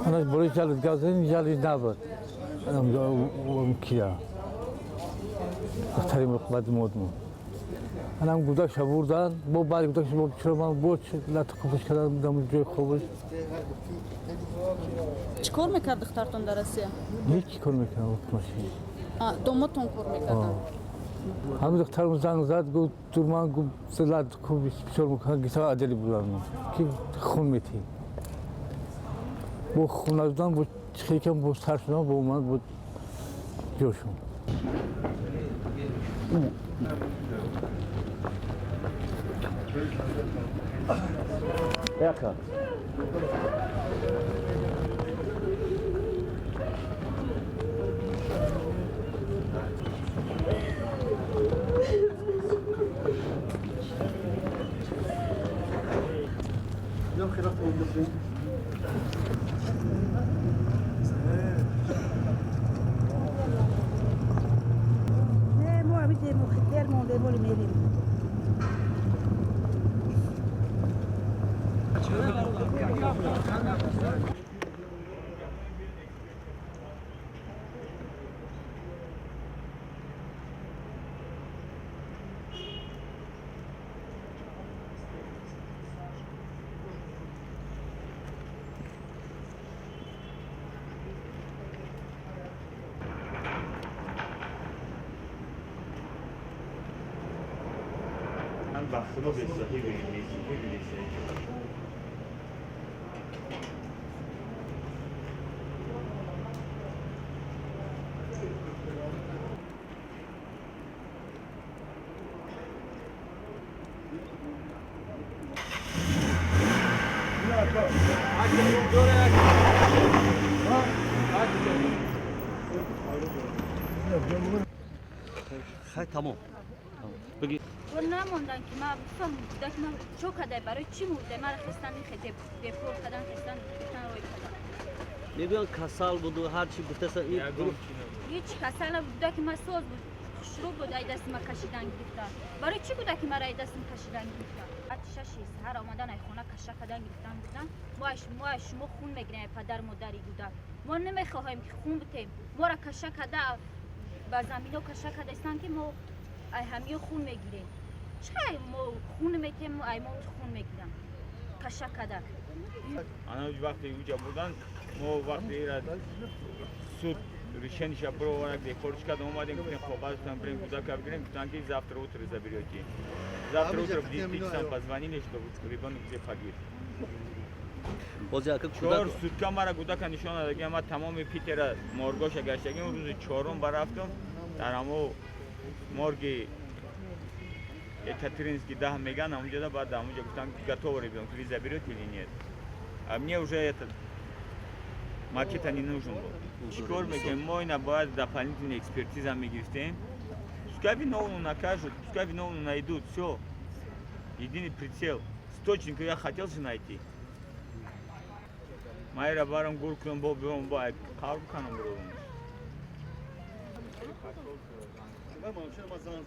Ana buraya gelip geldiğin yerli ne var? Anam kia. Tarim okumadı modmu. Anam gudak şavurdan, bu bari gudak şavur çırman borç, lat kubuş kadar damı joy kubuş. چیکار میکرد دخترتون در آسیا؟ Hiç görmeken unutmasın. دوماتون کار میکردن؟ Hamı doktorum zang zad, gu durman gu zlat kubuş çormuk hangisi acele bulan. Ki khun meti. Bu khunlardan bu çıkırken bu sarsıdan bu olmaz bu coşum. Yaka. Yok خلاف oldu. moi, oui, c'est mon critère, mon démo, le mérite. Bakımı ve sahibi bilgisi. Tamam. بگی و نموندن که من بفهم بودک من چو کده برای چی مرده من خستن خیلی دپور کردن خستن گفتن روی کردن میگن کسال بود و هر چی گفته سر این هیچ کسال بوده که من سوز بود شروع بود ای دست ما کشیدن گرفتن برای چی بوده که من ای دست کشیدن گرفتن آتش سحر آمدن ای خونه کشا کردن گرفتن بودن ما شما خون میگیریم پدر مادری بودن ما نمیخواهیم که خون بتیم ما را کشا کرده با زمینو کشا کرده استن که ما ای همی خون میگیریم چرا ما خون میتیم ای ما خون میگیرم کشا کرده انا وقتی اونجا بودن ما وقتی را суд решение проводок декорч когда اومدیم گفتیم خب بعدتون بریم کودک بگیریم گفتن که завтра утро заберете завтра утро в 10 часам позвонили что ребенок где погиб چهار سوتکا مرا کودک نشان داد که ما تمام پیتر مورگاش گشتگیم روز چهارم برفتم در همو مورگ Екатеринский, да, Меган, он где-то да, он где там готовый ребенок, вы заберете или нет. А мне уже этот макета не нужен был. Чикор мой набывает дополнительная экспертиза мы гифтем. Пускай виновную накажут, пускай виновную найдут, все. Единый прицел. Источник я хотел же найти. Моя рабаром гуркнул был бьем бай, карбуканом был. Мама, вообще мазан,